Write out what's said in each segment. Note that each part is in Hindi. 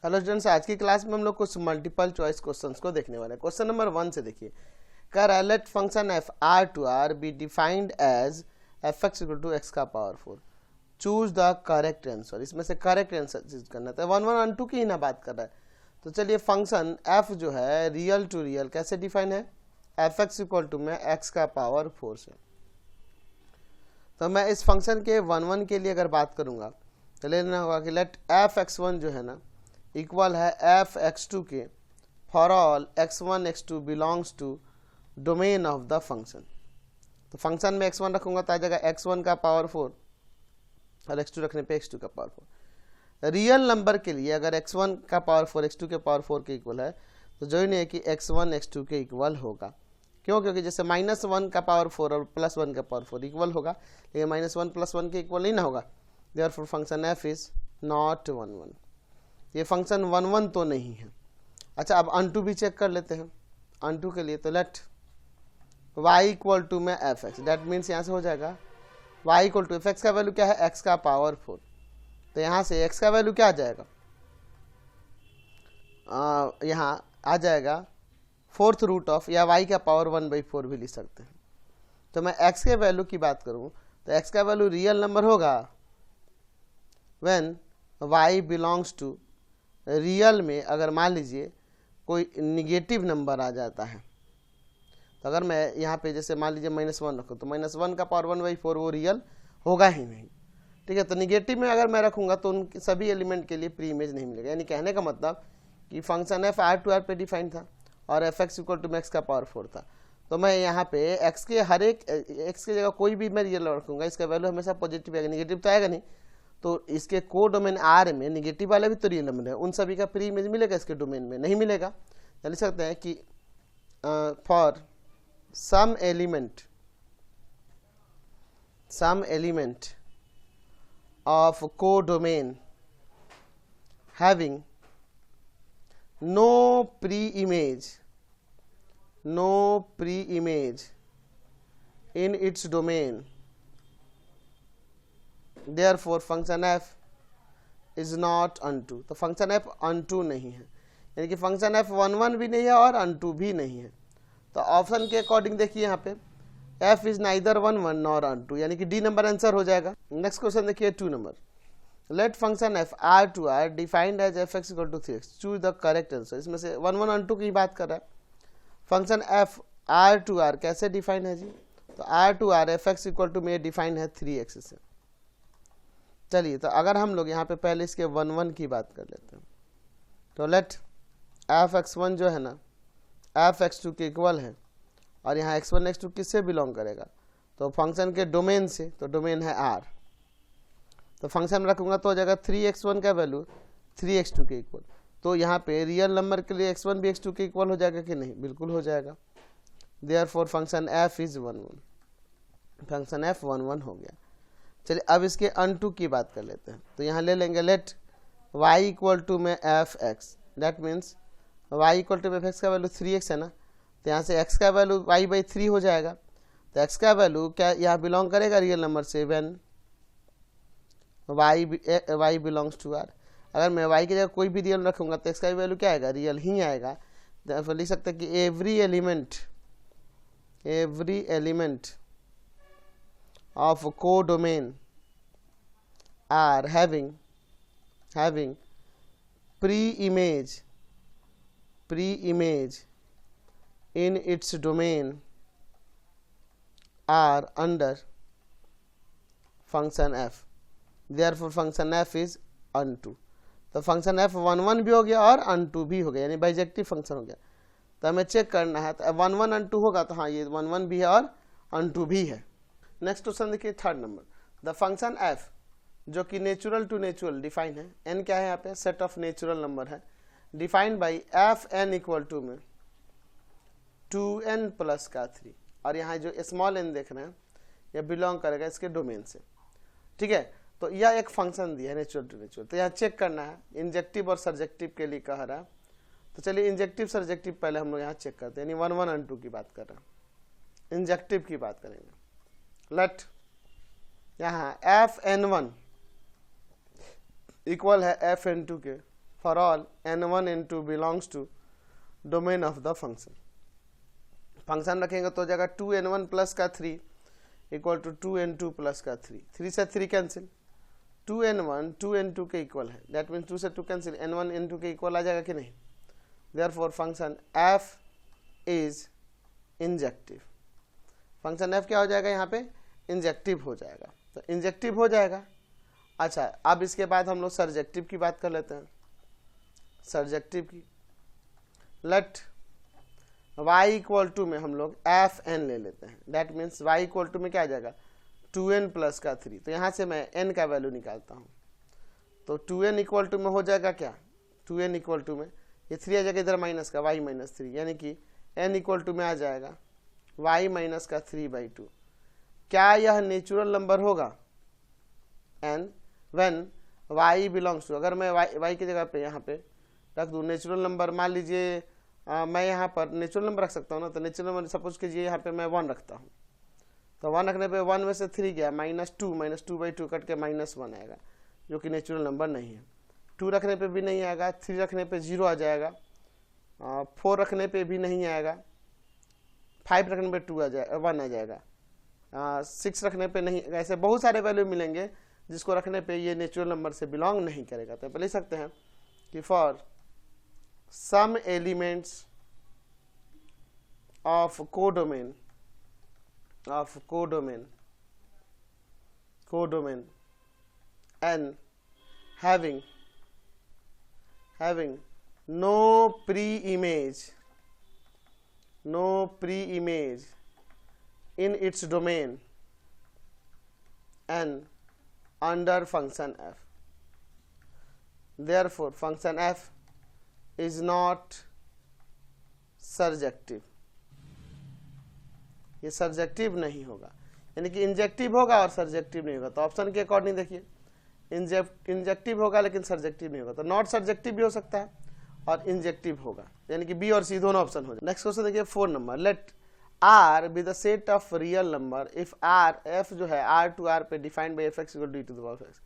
हेलो स्टूडेंट्स, आज की क्लास में हम लोग कुछ मल्टीपल चॉइस क्वेश्चंस को देखने वाले हैं। क्वेश्चन नंबर 1 से देखिए, कर let function F R to R be defined as F x equal to X का power 4, choose the correct answer. इसमें से करेक्ट आंसर चूज करना था। 1 1 2 की ही ना बात कर रहा है। तो चलिए, फंक्शन एफ जो है रियल टू रियल कैसे डिफाइन है, एफ एक्स इक्वल टू में एक्स का पावर 4 से। तो मैं इस फंक्शन के 1 1 के लिए अगर बात करूंगा तो लेना होगा कि लेट एफ एक्स वन जो है ना इक्वल है एफ एक्स टू के for all X one X two belongs to domain of the function. तो फंक्शन में एक्स वन रखूंगा तो आ जाएगा एक्स वन का पावर 4 और एक्स टू रखने पे एक्स टू का पावर 4। रियल नंबर के लिए अगर एक्स वन का पावर 4 एक्स टू के पावर 4 के इक्वल है तो जो नहीं है कि एक्स वन एक्स टू के इक्वल होगा। क्यों? क्योंकि जैसे -1 का पावर 4 और +1 का पावर 4 इक्वल होगा, लेकिन -1 + 1 के इक्वल नहीं ना होगा। Therefore function F is not 1 1। ये फंक्शन 1 1 तो नहीं है। अच्छा, अब अनटू भी चेक कर लेते हैं। अनटू के लिए तो लेट y इक्वल टू में एफ एक्स, दैट मीन्स यहाँ से हो जाएगा y equal to F X का वैल्यू क्या है, x का पावर 4। तो यहाँ से x का वैल्यू क्या आ जाएगा, यहाँ आ जाएगा 4th रूट ऑफ, या y का पावर 1/4 भी लिख सकते हैं। तो मैं x के वैल्यू की बात करूँ तो x का वैल्यू रियल नंबर होगा when y belongs to, real में अगर मान लीजिए कोई निगेटिव नंबर आ जाता है, तो अगर मैं यहाँ पे जैसे मान लीजिए -1 रखूँ तो -1 का पावर 1/4 वो रियल होगा ही नहीं। ठीक है, तो निगेटिव में अगर मैं रखूँगा तो उन सभी एलिमेंट के लिए प्री इमेज नहीं मिलेगा। यानी कहने का मतलब कि function F R to R पे डिफाइन था और एफ एक्स इक्वल टू में एक्स का पावर 4 था। तो मैं यहाँ पे एक्स के हर एक एक्स की जगह कोई भी मैं रियल रखूँगा, इसका वैल्यू हमेशा पॉजिटिव आएगा, निगेटिव तो आएगा नहीं। तो इसके को डोमेन आर में निगेटिव वाले भी तो रियल नंबर है, उन सभी का प्री इमेज मिलेगा, इसके डोमेन में नहीं मिलेगा। लिख सकते हैं कि for some element of codomain having no pre-image in its domain, therefore function f is not unto। तो फंक्शन f unto नहीं है, यानी कि फंक्शन f 1 1 भी नहीं है और unto भी नहीं है। तो ऑप्शन के अकॉर्डिंग देखिए यहाँ पे f is neither 1 1 nor unto, यानी कि डी नंबर आंसर हो जाएगा। नेक्स्ट क्वेश्चन देखिए 2 नंबर, let function F R to R defined as F x equal to 3x, choose the correct answer. इसमें से 1 1 और 2 की बात कर रहा है। Function F R to R कैसे डिफाइन है जी, तो R to R F x equal to में डिफाइन है 3x से। चलिए, तो अगर हम लोग यहाँ पे पहले इसके 1 1 की बात कर लेते हैं तो लेट एफ एक्स वन जो है ना एफ एक्स टू के इक्वल है, और यहाँ x1 x2 किससे बिलोंग करेगा, तो फंक्शन के डोमेन से, तो डोमेन है आर। तो फंक्शन में रखूंगा तो हो जाएगा 3x1 का वैल्यू 3x2 के इक्वल। तो यहाँ पे रियल नंबर के लिए x1 भी x2 के इक्वल हो जाएगा कि नहीं, बिल्कुल हो जाएगा। Therefore function f is 1 1, function f 1 1 हो गया। चलिए, अब इसके अनटू की बात कर लेते हैं। तो यहाँ ले लेंगे लेट y इक्वल टू में F x, that means y equal to में एफ एक्स का वैल्यू 3x है ना, तो यहाँ से x का वैल्यू y/3 हो जाएगा। तो x का वैल्यू क्या यहाँ बिलोंग करेगा रियल नंबर से, when y belongs to r। अगर मैं y की जगह कोई भी रियल रखूंगा तो x का वैल्यू क्या आएगा, रियल ही आएगा। तो लिख सकते हैं कि every element of codomain R having pre image in its domain are under function f, therefore function f is unto। तो फंक्शन f 1 1 भी हो गया और unto भी हो गया, यानी बाइजेक्टिव फंक्शन हो गया। तो हमें चेक करना है, तो 1 1 unto होगा तो हाँ ये 1 1 भी है और unto भी है। नेक्स्ट क्वेश्चन देखिए 3rd number, the function f जो कि नेचुरल टू नेचुरल डिफाइन है, n क्या है यहाँ पे, सेट ऑफ नेचुरल नंबर है, defined by F N equal to में 2n प्लस का 3, और यहाँ जो स्मॉल n देख रहे हैं यह बिलोंग करेगा इसके डोमेन से। ठीक है, तो यह एक फंक्शन दिया है नेचुरल टू नेचुरल। तो यहाँ चेक करना है इंजेक्टिव और सर्जेक्टिव के लिए कह रहा है। तो चलिए इंजेक्टिव सर्जेक्टिव पहले हम लोग यहाँ चेक करते हैं, यानी 1 1 और 2 की बात कर रहे हैं, इंजेक्टिव की बात करेंगे। लेट यहाँ fn1 इक्वल है fn2 के for all n1 n2 belongs to domain of the function. Function रखेंगे तो हो जाएगा 2n1 प्लस का 3 इक्वल टू 2n2 प्लस का 3, 3 से 3 कैंसिल, 2n1 2n2 के इक्वल है, दैट मीन्स 2 से 2 कैंसिल, n1 n2 के इक्वल आ जाएगा कि नहीं। Therefore function f is injective. Function f क्या हो जाएगा यहाँ पे, इंजेक्टिव हो जाएगा। तो इंजेक्टिव हो जाएगा। अच्छा, अब इसके बाद हम लोग सर्जेक्टिव की बात कर लेते हैं। सर्जेक्टिव की, लेट y इक्वल टू में हम लोग एफ एन ले लेते हैं, that means y equal to में क्या आ जाएगा 2n प्लस का 3। तो यहाँ से मैं n का वैल्यू निकालता हूँ, तो 2n इक्वल टू में हो जाएगा क्या, 2n इक्वल टू में ये 3 आ जाएगा इधर माइनस का y माइनस 3, यानी कि n इक्वल टू में आ जाएगा y माइनस का 3/2। क्या यह नेचुरल नंबर होगा n when y belongs to, अगर मैं y की जगह पे यहाँ पे रख दूँ नेचुरल नंबर, मान लीजिए मैं यहाँ पर नेचुरल नंबर रख सकता हूँ ना, तो नेचुरल नंबर सपोज कीजिए यहाँ पे मैं 1 रखता हूँ, तो 1 रखने पे 1 में से 3 गया -2 कट के -1 आएगा, जो कि नेचुरल नंबर नहीं है। 2 रखने पे भी नहीं आएगा, 3 रखने पे 0 आ जाएगा, 4 रखने पे भी नहीं आएगा, 5 रखने पे 1 आ जाएगा, 6 रखने पे नहीं, ऐसे बहुत सारे वैल्यू मिलेंगे जिसको रखने पे ये नेचुरल नंबर से बिलोंग नहीं करेगा। तो लिख सकते हैं कि for some elements of codomain n having no pre-image in its domain n under function f, therefore function f is not surjective. ये सर्जेक्टिव नहीं होगा, यानी कि इंजेक्टिव होगा और सर्जेक्टिव नहीं होगा। तो ऑप्शन के अकॉर्डिंग देखिए, इंजेक्टिव होगा लेकिन सर्जेक्टिव नहीं होगा, तो नॉट सर्जेक्टिव भी हो सकता है और इंजेक्टिव होगा, यानी कि बी और सी दोनों ऑप्शन हो जाए। नेक्स्ट क्वेश्चन देखिए 4 number, let R be the set of real number if R f जो है आर टू आर पे defined by f x equal to d to the power of x,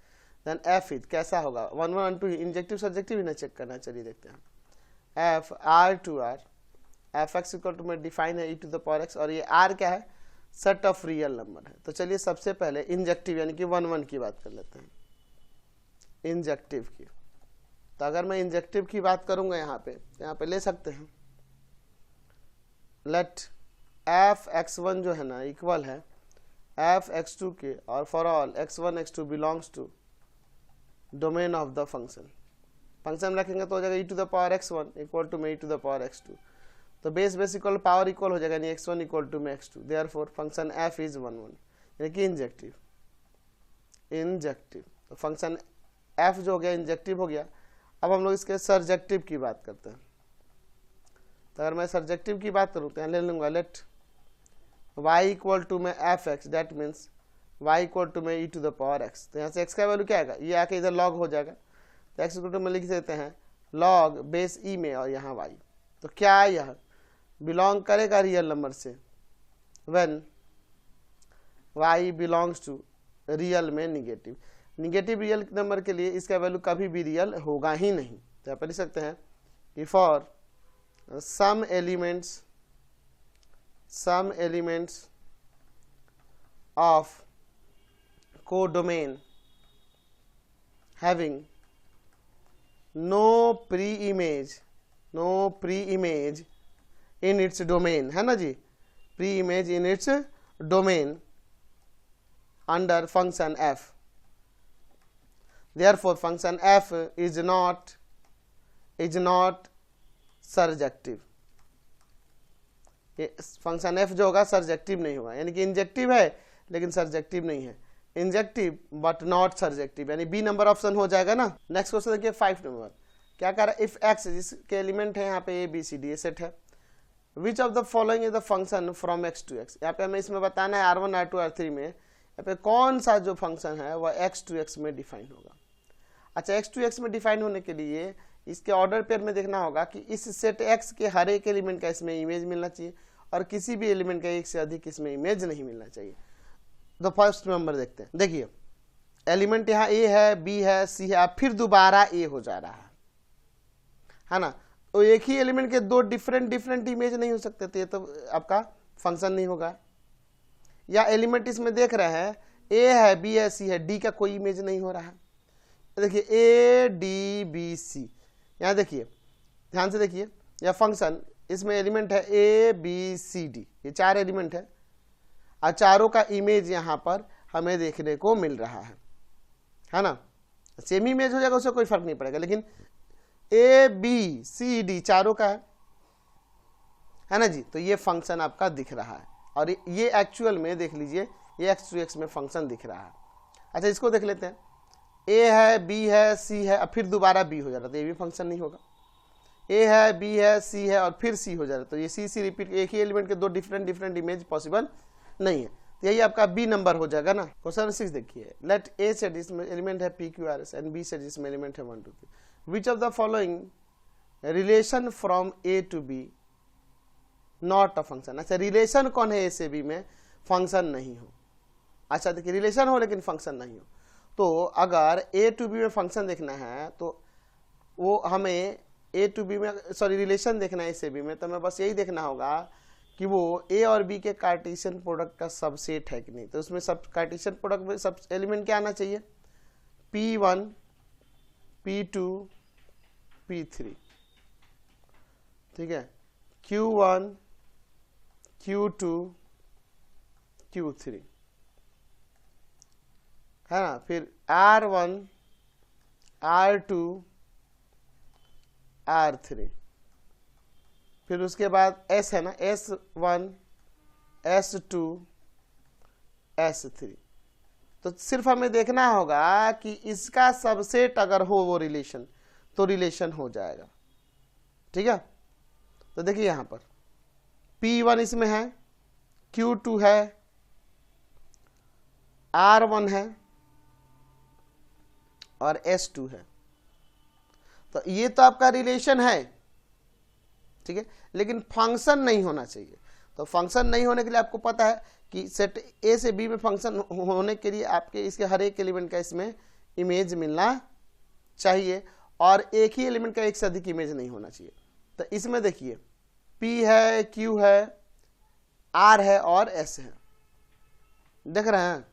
then f is कैसा होगा 1 1 2 इंजेक्टिव सर्जेक्टिव ही ना चेक करना। चलिए देखते हैं, f R to R F x equal to में डिफाइन है e to the power x, और ये आर क्या है सेट ऑफ रियल नंबर है। तो चलिए सबसे पहले इंजेक्टिव यानी कि 1 1 की बात कर लेते हैं, इंजेक्टिव की। तो अगर मैं इंजेक्टिव की बात करूंगा यहाँ पे ले सकते हैं, लेट एफ x1 जो है ना इक्वल है एफ x2 के, और for all x1 x2 belongs to domain of the function. Function रखेंगे तो हो जाएगा E to the power x1 equal to में ई टू द पावर x2, तो बेस इक्वल पावर इक्वल हो जाएगा, यानी x1 इक्वल टू में x2, therefore function f is 1 1, यानी कि इंजेक्टिव। तो फंक्शन f जो हो गया इंजेक्टिव हो गया। अब हम लोग इसके सर्जेक्टिव की बात करते हैं। तो अगर मैं सर्जेक्टिव की बात करूँ तो यहाँ ले लूँगा लेट y इक्वल टू में F x, that means y equal to में ई टू द पावर x। तो यहाँ से x का वैल्यू क्या आएगा, ये आके इधर लॉग हो जाएगा, तो x इक्वल टू में लिख देते हैं लॉग बेस ई में और यहाँ y। तो क्या यह बिलोंग करेगा रियल नंबर से when y belongs to real में निगेटिव रियल नंबर के लिए इसका वैल्यू कभी भी रियल होगा ही नहीं। तो यहाँ पर लिख सकते हैं कि for some elements of codomain having no pre-image in its domain, है ना जी, pre-image in its domain under function f, therefore function f is not surjective. ये फंक्शन f जो होगा सर्जेक्टिव नहीं होगा, यानी कि इंजेक्टिव है लेकिन सर्जेक्टिव नहीं है, इंजेक्टिव बट नॉट सर्जेक्टिव, यानी बी नंबर ऑप्शन हो जाएगा ना। नेक्स्ट क्वेश्चन देखिए 5 नंबर, क्या कह रहा है इफ x जिसके एलिमेंट है यहाँ पे A B C D set है, which of the following is the function from x to x। यहाँ पे हमें इसमें बताना है R1 R2 R3 में यहाँ पे कौन सा जो फंक्शन है वह x टू x में डिफाइन होगा। अच्छा, x टू x में डिफाइन होने के लिए इसके ऑर्डर पेयर में देखना होगा कि इस सेट x के हर एक एलिमेंट का इसमें इमेज मिलना चाहिए और किसी भी एलिमेंट का एक से अधिक इसमें इमेज नहीं मिलना चाहिए। तो फर्स्ट नंबर देखते हैं, देखिए एलिमेंट यहाँ a है, b है, c है, फिर दोबारा a हो जा रहा है, है ना। तो एक ही एलिमेंट के दो डिफरेंट इमेज नहीं हो सकते, तो ये तो आपका फंक्शन नहीं होगा। या एलिमेंट इसमें देख रहे हैं ए है, बी है, सी है, डी का कोई इमेज नहीं हो रहा है। देखिए ए डी बी सी, यहाँ देखिए ध्यान से देखिए, यह फंक्शन इसमें एलिमेंट है ए बी सी डी, ये 4 एलिमेंट है और चारों का इमेज यहाँ पर हमें देखने को मिल रहा है ना। सेम इमेज हो जाएगा, उससे कोई फर्क नहीं पड़ेगा, लेकिन ए बी सी डी चारों का है ना जी। तो ये फंक्शन आपका दिख रहा है और ये एक्चुअल में देख लीजिए, ये एक्स टू एक्स में फंक्शन दिख रहा है। अच्छा इसको देख लेते हैं, ए है, बी है, सी है और फिर दोबारा बी हो जा रहा है, तो ये भी फंक्शन नहीं होगा। ए है, बी है, सी है और फिर सी हो जा रहा है, तो ये सी रिपीट, एक ही एलिमेंट के दो डिफरेंट इमेज पॉसिबल नहीं है, तो यही आपका बी नंबर हो जाएगा ना। क्वेश्चन 6 देखिए, लेट ए सेट इसमें एलिमेंट है P Q R S and B set इसमें एलिमेंट है 1 2 3, which of the following relation from A to B not a function. अच्छा रिलेशन कौन है ए से बी में, फंक्शन नहीं हो। अच्छा देखिए रिलेशन हो लेकिन फंक्शन नहीं हो, तो अगर ए टू बी में फंक्शन देखना है तो वो हमें ए टू बी में सॉरी रिलेशन देखना है ए से बी में, तो हमें बस यही देखना होगा कि वो ए और बी के कार्टेशियन प्रोडक्ट का सबसेट है कि नहीं। तो उसमें सब कार्टेशियन प्रोडक्ट में सब एलिमेंट क्या आना चाहिए, P1 P2 P3, ठीक है, Q1 Q2 Q3 है ना, फिर R1 R2 R3, फिर उसके बाद S है ना, S1 S2 S3। तो सिर्फ हमें देखना होगा कि इसका सबसेट अगर हो वो रिलेशन, तो रिलेशन हो जाएगा, ठीक है। तो देखिए यहां पर P1 इसमें है, Q2 है, R1 है और S2 है, तो ये तो आपका रिलेशन है, ठीक है, लेकिन फंक्शन नहीं होना चाहिए। तो फंक्शन नहीं होने के लिए आपको पता है कि सेट ए से बी में फंक्शन होने के लिए आपके इसके हर एक एलिमेंट का इसमें इमेज मिलना चाहिए और एक ही एलिमेंट का एक से अधिक इमेज नहीं होना चाहिए। तो इसमें देखिए P है, Q है, R है और S है, देख रहे हैं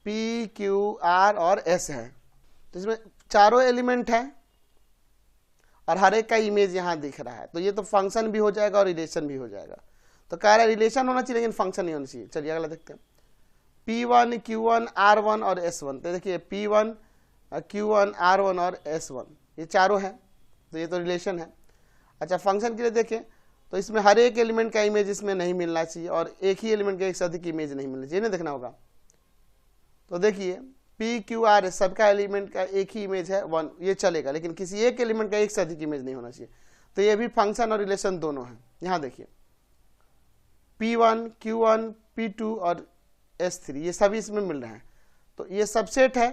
P Q R और S है, तो इसमें चारों एलिमेंट है और हर एक का इमेज यहां दिख रहा है, तो ये तो फंक्शन भी हो जाएगा और रिलेशन भी हो जाएगा। तो कह रहा है रिलेशन होना चाहिए लेकिन फंक्शन नहीं होना चाहिए। चलिए अगला देखते हैं, P1 Q1 R1 और S1, तो देखिए P1 Q1 R1 और S1 ये चारों हैं, तो ये तो रिलेशन है। अच्छा फंक्शन के लिए देखें तो इसमें हर एक एलिमेंट का इमेज इसमें नहीं मिलना चाहिए और एक ही एलिमेंट का एक से अधिक इमेज नहीं मिलना चाहिए, नहीं देखना होगा। तो देखिए P Q R सबका एलिमेंट का एक ही इमेज है 1, ये चलेगा, लेकिन किसी एक एलिमेंट का एक से अधिक इमेज नहीं होना चाहिए। तो ये भी फंक्शन और रिलेशन दोनों है। यहाँ देखिए P1 Q1 P2 और S3 ये सभी इसमें मिल रहे हैं, तो ये सबसेट है,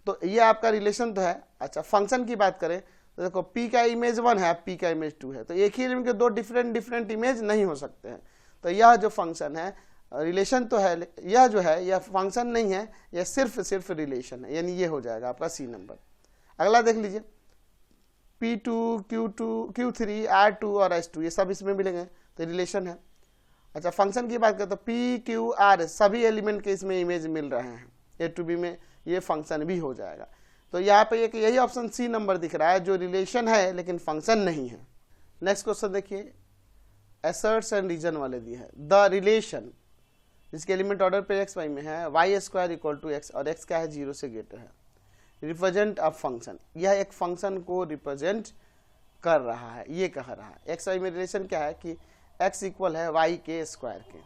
तो ये आपका रिलेशन तो है। अच्छा फंक्शन की बात करें तो देखो P का इमेज 1 है, P का इमेज 2 है, तो एक ही एलिमेंट के दो डिफरेंट इमेज नहीं हो सकते हैं। तो यह जो फंक्शन है रिलेशन तो है, यह जो है यह फंक्शन नहीं है, यह सिर्फ रिलेशन है, यानी ये हो जाएगा आपका C नंबर। अगला देख लीजिए P2 Q2 Q3 R2 और S2 ये सब इसमें मिलेंगे, तो रिलेशन है। अच्छा फंक्शन की बात करें तो P Q R सभी एलिमेंट के इसमें इमेज मिल रहे हैं A to B में, ये फंक्शन भी हो जाएगा। तो यहाँ पे एक यही ऑप्शन C नंबर दिख रहा है जो रिलेशन है लेकिन फंक्शन नहीं है। नेक्स्ट क्वेश्चन देखिए, एसर्ट्स एंड रीजन वाले दिए है, द रिलेशन जिसके एलिमेंट ऑर्डर पे x y में है y square equal to x और x क्या है 0 से ग्रेटर है, रिप्रेजेंट अ फंक्शन, यह एक फंक्शन को रिप्रेजेंट कर रहा है। ये कह रहा है x y में रिलेशन क्या है कि x इक्वल है y के स्क्वायर के,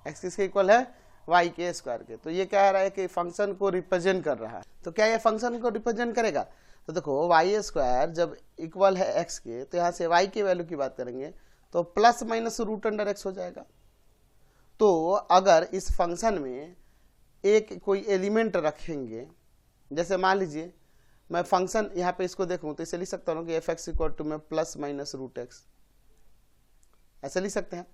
x किसके इक्वल है y के स्क्वायर के, तो ये कह रहा है कि फंक्शन को रिप्रेजेंट कर रहा है। तो क्या ये फंक्शन को रिप्रेजेंट करेगा, तो देखो y स्क्वायर जब इक्वल है x के, तो यहाँ से y के वैल्यू की बात करेंगे तो plus minus root under x हो जाएगा। तो अगर इस फंक्शन में एक कोई एलिमेंट रखेंगे, जैसे मान लीजिए मैं फंक्शन यहाँ पे इसको देखूं तो इसे लिख सकता हूँ कि f(x) इक्वल टू में प्लस माइनस रूट x, ऐसे लिख सकते हैं।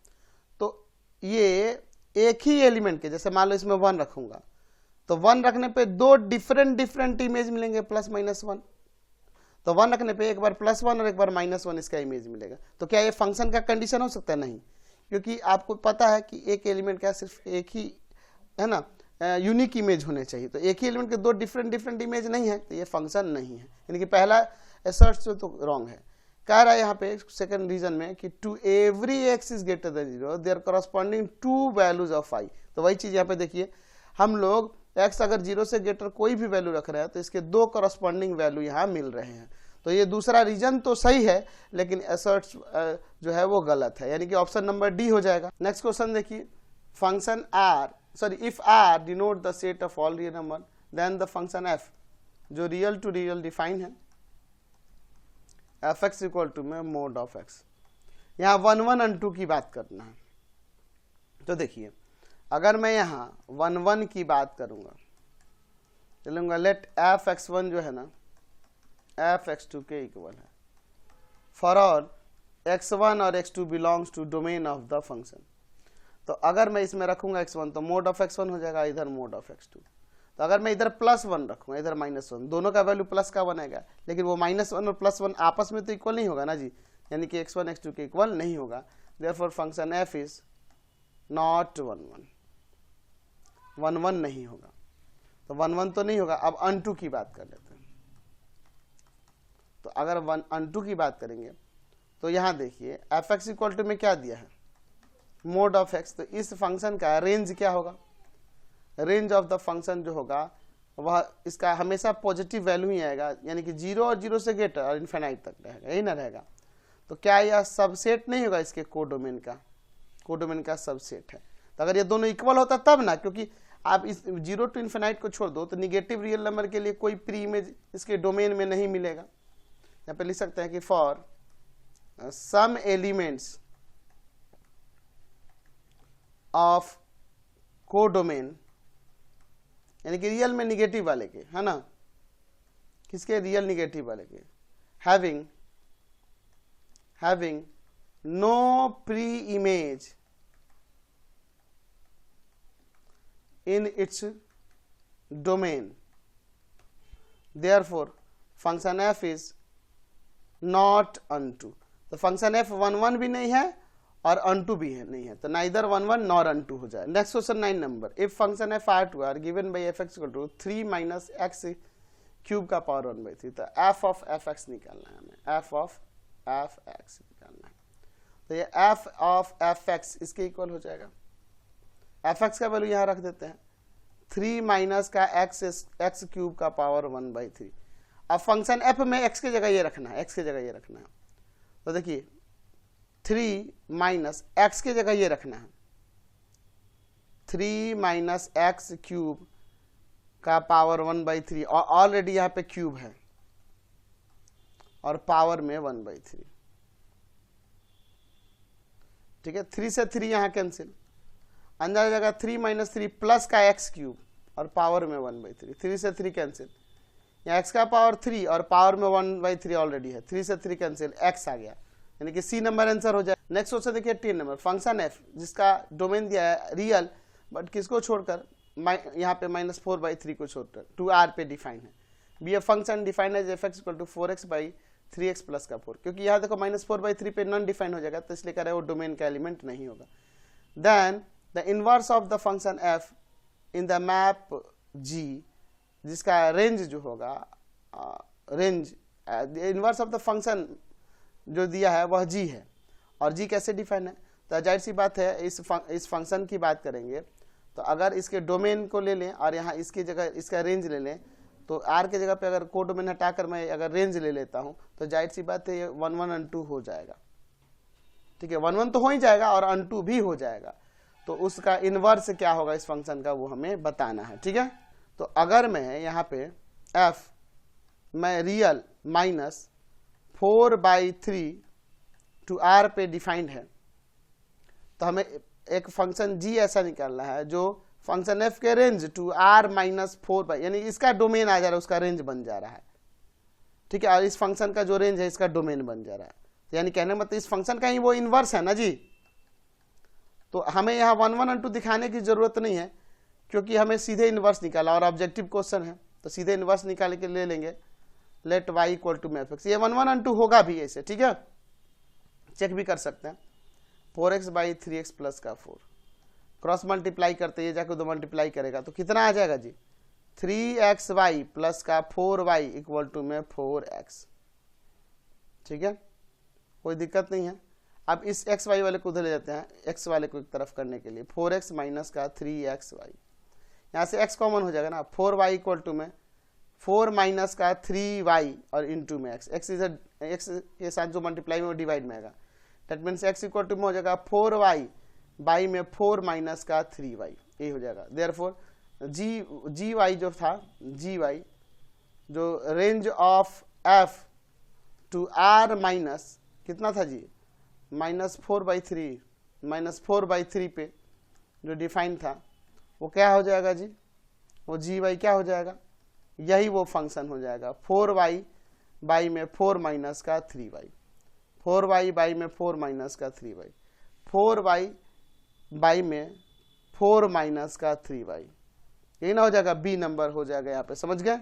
तो ये एक ही एलिमेंट के, जैसे मान लो इसमें 1 रखूंगा तो 1 रखने पे दो डिफरेंट इमेज मिलेंगे प्लस माइनस 1, तो 1 रखने पे एक बार +1 और एक बार -1 इसका इमेज मिलेगा। तो क्या ये फंक्शन का कंडीशन हो सकता है? नहीं, क्योंकि आपको पता है कि एक एलिमेंट का सिर्फ एक ही है ना यूनिक इमेज होने चाहिए। तो एक ही एलिमेंट के दो डिफरेंट इमेज नहीं है, तो ये फंक्शन नहीं है। यानी कि पहला असर्ट तो रॉन्ग है। कह रहा है यहाँ पे सेकंड रीजन में कि to every x is greater than 0 there corresponding two values of i। तो वही चीज यहाँ पे देखिए, हम लोग x अगर 0 से ग्रेटर कोई भी वैल्यू रख रहे हैं तो इसके दो करस्पॉन्डिंग वैल्यू यहाँ मिल रहे हैं। तो ये दूसरा रीजन तो सही है, लेकिन असर्ट जो है वो गलत है, यानी कि ऑप्शन नंबर डी हो जाएगा। नेक्स्ट क्वेश्चन देखिए, function if r denote the set of all real number then the function f जो रियल टू रियल डिफाइन है fx इक्वल टू में मोड ऑफ x। यहाँ 1 1 और 2 की बात करना है। तो देखिए, अगर मैं यहाँ 1 1 की बात करूंगा, चलूंगा लेट fx1 जो है ना fx2 के इक्वल है फॉर ऑल x1 और x2 belongs to domain of the function. तो अगर मैं इसमें रखूंगा x1 तो मोड ऑफ x1 हो जाएगा, इधर मोड ऑफ x2। तो अगर मैं इधर +1 रखूंगा, इधर -1, दोनों का वैल्यू प्लस का बनेगा, लेकिन वो -1 और +1 आपस में तो इक्वल नहीं होगा ना जी, यानी कि x1 x2 के इक्वल नहीं होगा। Therefore function f is not 1 1 नहीं होगा। तो 1 1 तो नहीं होगा। अब अनटू की बात कर लेते हैं। तो अगर अनटू की बात करेंगे तो यहाँ देखिए fx इक्वल टू में क्या दिया है, मोड ऑफ x। तो इस फंक्शन का रेंज क्या होगा? रेंज ऑफ द फंक्शन जो होगा वह इसका हमेशा पॉजिटिव वैल्यू ही आएगा, यानी कि 0 और 0 से ग्रेटर और इन्फिनाइट तक रहेगा, यही ना रहेगा। तो क्या यह सबसेट नहीं होगा इसके कोडोमेन का सबसेट है। तो अगर ये दोनों इक्वल होता तब ना, क्योंकि आप इस 0 टू इन्फिनाइट को छोड़ दो तो निगेटिव रियल नंबर के लिए कोई प्री इमेज इसके डोमेन में नहीं मिलेगा। यहाँ पे लिख सकते हैं कि for some elements of codomain, यानी कि रियल में निगेटिव वाले के, है ना, किसके? रियल निगेटिव वाले के, having no pre image in its domain, therefore function f is not unto। तो फंक्शन f 1 1 भी नहीं है और अनटू भी है नहीं है, तो नाइदर 1 1 नॉर अनटू हो जाए। Next question 9 number, if function f r2 are given by fx equal to 3 minus x cube का पावर 1/3। तो f ऑफ fx निकालना है हमें, f ऑफ fx निकालना है। तो ये f ऑफ fx इसके इक्वल हो जाएगा, fx का वैल्यू यहाँ रख देते हैं 3 माइनस का x क्यूब का पावर 1/3। अब फंक्शन f में x की जगह ये रखना है, x की जगह ये रखना है। तो देखिए 3 माइनस x की जगह ये रखना है, 3 माइनस x क्यूब का पावर 1/3, और ऑलरेडी यहाँ पे क्यूब है और पावर में 1/3। ठीक है, 3 से 3 यहाँ कैंसिल, अंदर जगह 3 माइनस 3 प्लस का x क्यूब और पावर में 1/3, 3 से 3 कैंसिल, यहाँ x का पावर 3 और पावर में 1/3 ऑलरेडी है, 3 से 3 कैंसिल, x आ गया, यानी कि सी नंबर आंसर हो जाए। नेक्स्ट क्वेश्चन देखिए 10 नंबर, फंक्शन f जिसका डोमेन दिया है रियल, बट किसको छोड़कर, यहाँ पे -4/3 को छोड़कर 2r पे डिफाइन है। Be a function define as fx equal to 4x/3x plus का 4, क्योंकि यहाँ देखो -4/3 पे नॉन डिफाइन हो जाएगा, तो इसलिए कह रहे हैं वो डोमेन का एलिमेंट नहीं होगा। Then the inverse of the function f in the map g जिसका रेंज जो होगा, range inverse of the function जो दिया है वह g है, और g कैसे डिफाइन है? तो जाहिर सी बात है इस फंक्शन की बात करेंगे तो अगर इसके डोमेन को ले लें और यहाँ इसकी जगह इसका रेंज ले लें, तो r के जगह पे अगर को डोमेन हटाकर मैं अगर रेंज ले लेता हूँ तो जाहिर सी बात है ये 1 1 और 2 हो जाएगा। ठीक है, 1 1 तो हो ही जाएगा और अनटू भी हो जाएगा। तो उसका इनवर्स क्या होगा इस फंक्शन का वो हमें बताना है। ठीक है, तो अगर मैं यहाँ पे f मैं रियल -4/3 टू r पे डिफाइंड है, तो हमें एक फंक्शन g ऐसा निकालना है जो फंक्शन f के रेंज टू r -4 यानी इसका डोमेन आ जा रहा है, उसका रेंज बन जा रहा है। ठीक है, और इस फंक्शन का जो रेंज है इसका डोमेन बन जा रहा है, यानी कहने मतलब इस फंक्शन का ही वो इनवर्स है ना जी। तो हमें यहाँ 1 1 और 2 दिखाने की जरूरत नहीं है, क्योंकि हमें सीधे इनवर्स निकाला और ऑब्जेक्टिव क्वेश्चन है, तो सीधे इनवर्स निकाल के ले लेंगे। लेट y इक्वल टू में f(x). ये 1 1 and 2 होगा भी ऐसे, ठीक है, चेक भी कर सकते हैं। 4x बाई 3x प्लस का 4 क्रॉस मल्टीप्लाई करते ये जाकर 2 मल्टीप्लाई करेगा तो कितना आ जाएगा जी, 3xy प्लस का 4y इक्वल टू में 4x, ठीक है, कोई दिक्कत नहीं है। अब इस xy वाले को उधर ले जाते हैं, x वाले को एक तरफ करने के लिए 4x माइनस का 3xy, यहाँ से x कॉमन हो जाएगा ना, 4y इक्वल टू में 4 माइनस का 3y और इंटू में x, x के साथ जो मल्टीप्लाई में वो डिवाइड में आएगा, that means x equal to में हो जाएगा 4y बाई में 4 माइनस का 3y, ये हो जाएगा। देयरफॉर जी वाई जो था, जी वाई जो range of f to r minus कितना था जी, -4/3 -4/3 पे जो डिफाइन था वो क्या हो जाएगा जी, वो जी वाई क्या हो जाएगा, यही वो फंक्शन हो जाएगा 4y बाई में 4 माइनस का 3y, 4y बाई में 4 माइनस का 3y, 4y बाई में 4 माइनस का 3y, यही ना हो जाएगा, बी नंबर हो जाएगा यहाँ पे, समझ गए।